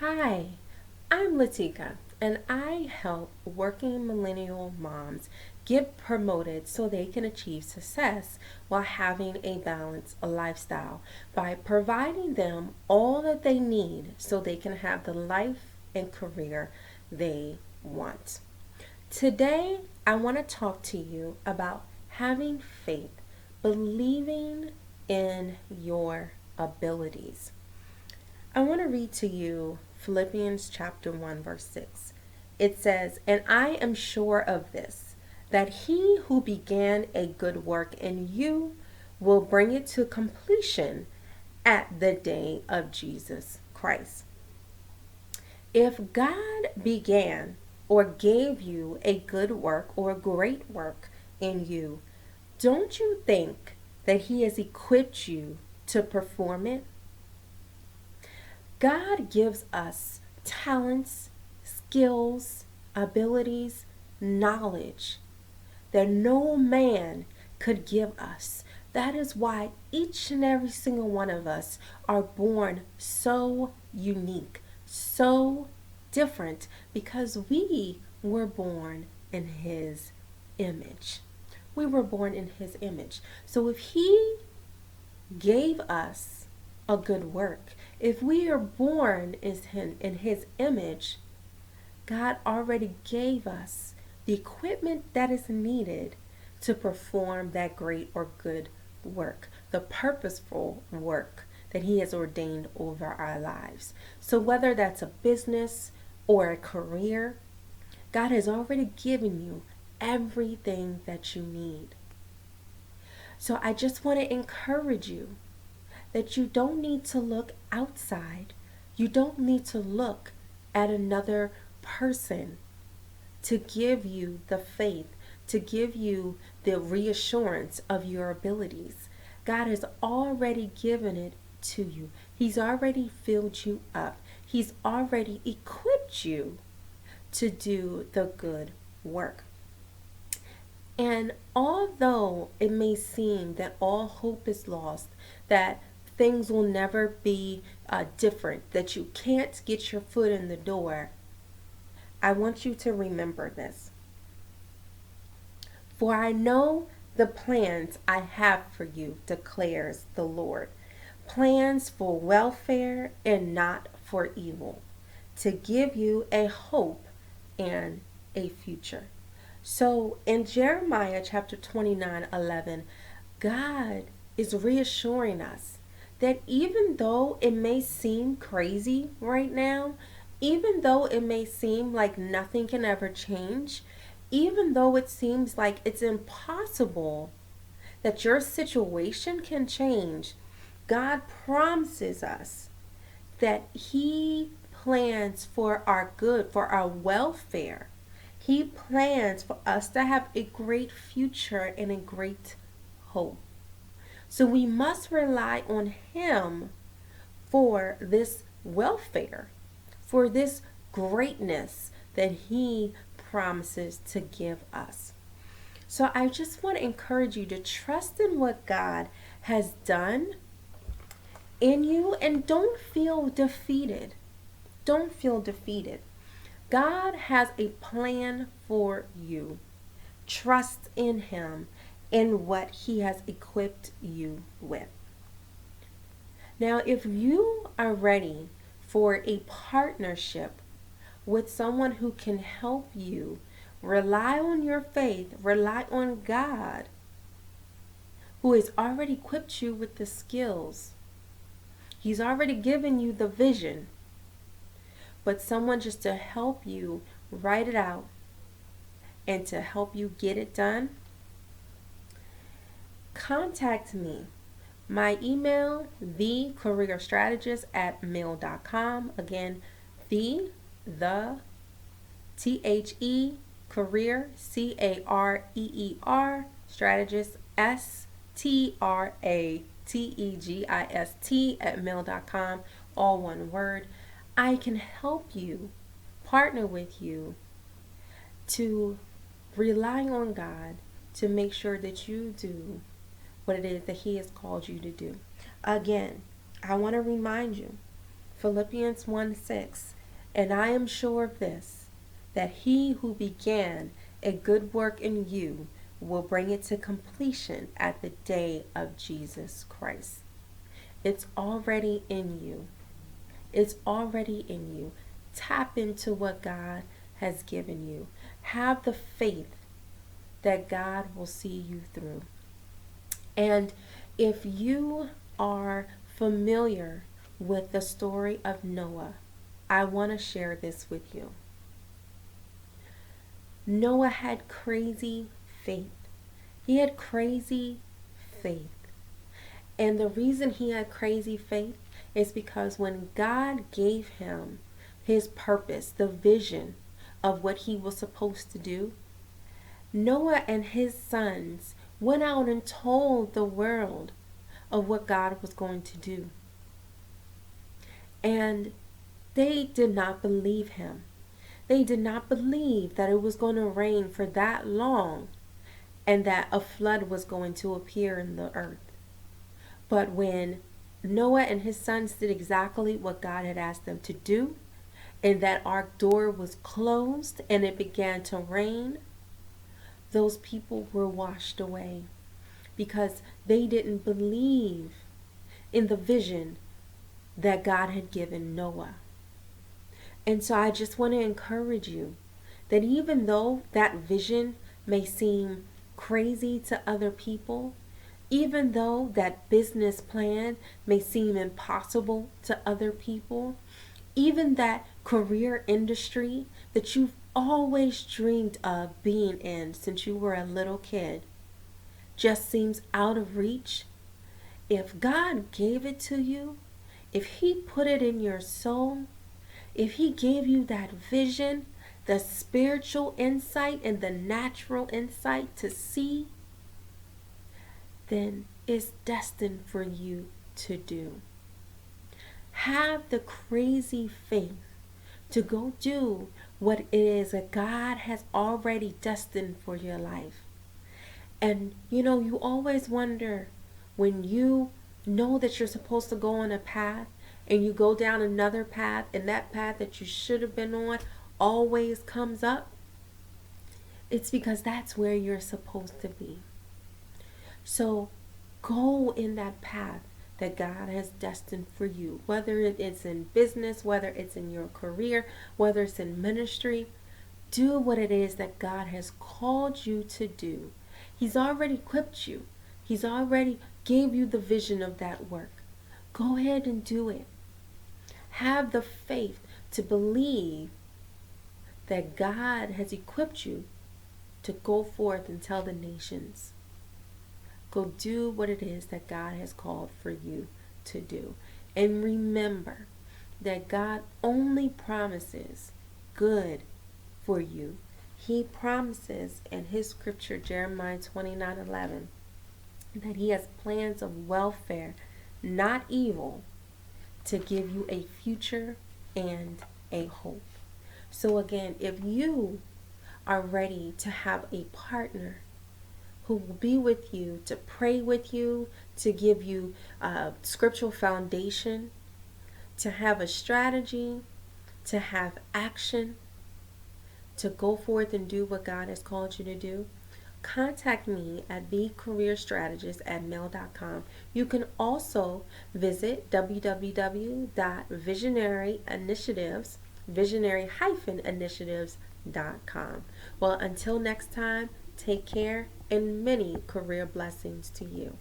Hi, I'm Latika, and I help working millennial moms get promoted so they can achieve success while having a balanced lifestyle by providing them all that they need so they can have the life and career they want. Today, I want to talk to you about having faith, believing in your abilities. I want to read to you Philippians chapter 1 verse 6. It says, "And I am sure of this, that he who began a good work in you will bring it to completion at the day of Jesus Christ." If God began or gave you a good work or a great work in you, don't you think that he has equipped you to perform it? God gives us talents, skills, abilities, knowledge that no man could give us. That is why each and every single one of us are born so unique, so different, because we were born in His image. We were born in His image. So if He gave us a good work, if we are born in His image, God already gave us the equipment that is needed to perform that great or good work, the purposeful work that He has ordained over our lives. So, whether that's a business or a career, God has already given you everything that you need. So, I just want to encourage you that you don't need to look outside. You don't need to look at another person to give you the faith, to give you the reassurance of your abilities. God has already given it to you. He's already filled you up. He's already equipped you to do the good work. And although it may seem that all hope is lost, that things will never be different, that you can't get your foot in the door, I want you to remember this. For I know the plans I have for you, declares the Lord. Plans for welfare and not for evil, to give you a hope and a future. So in Jeremiah chapter 29:11, God is reassuring us that even though it may seem crazy right now, even though it may seem like nothing can ever change, even though it seems like it's impossible that your situation can change, God promises us that He plans for our good, for our welfare. He plans for us to have a great future and a great hope. So we must rely on Him for this welfare, for this greatness that He promises to give us. So I just want to encourage you to trust in what God has done in you and don't feel defeated. Don't feel defeated. God has a plan for you. Trust in Him and what He has equipped you with. Now, if you are ready for a partnership with someone who can help you rely on your faith, rely on God, who has already equipped you with the skills, He's already given you the vision, but someone just to help you write it out and to help you get it done, contact me. My email, thecareerstrategist@mail.com. Again, the career, strategist, strategist @mail.com. All one word. I can help you, partner with you to rely on God to make sure that you do what it is that He has called you to do. Again, I want to remind you Philippians 1:6. And I am sure of this, that he who began a good work in you will bring it to completion at the day of Jesus Christ. It's already in you. It's already in you. Tap into what God has given you. Have the faith that God will see you through. And if you are familiar with the story of Noah, I want to share this with you. Noah had crazy faith. He had crazy faith. And the reason he had crazy faith is because when God gave him his purpose, the vision of what he was supposed to do, Noah and his sons went out and told the world of what God was going to do. And they did not believe him. They did not believe that it was going to rain for that long and that a flood was going to appear in the earth. But when Noah and his sons did exactly what God had asked them to do, and that ark door was closed and it began to rain, those people were washed away because they didn't believe in the vision that God had given Noah. And so I just want to encourage you that even though that vision may seem crazy to other people, even though that business plan may seem impossible to other people, even that career industry that you've always dreamed of being in since you were a little kid just seems out of reach, if God gave it to you, if He put it in your soul, if He gave you that vision, the spiritual insight and the natural insight to see, then it's destined for you to do. Have the crazy faith to go do what it is that God has already destined for your life. And you always wonder when you know that you're supposed to go on a path and you go down another path, and that path that you should have been on always comes up. It's because that's where you're supposed to be. So go in that path that God has destined for you, whether it's in business, whether it's in your career, whether it's in ministry. Do what it is that God has called you to do. He's already equipped you. He's already gave you the vision of that work. Go ahead and do it. Have the faith to believe that God has equipped you to go forth and tell the nations. Go do what it is that God has called for you to do. And remember that God only promises good for you. He promises in His scripture, Jeremiah 29:11, that He has plans of welfare, not evil, to give you a future and a hope. So again, if you are ready to have a partner who will be with you, to pray with you, to give you a scriptural foundation, to have a strategy, to have action, to go forth and do what God has called you to do, contact me at thecareerstrategist@mail.com. You can also visit visionary-initiatives.com. Well, until next time, take care and many career blessings to you.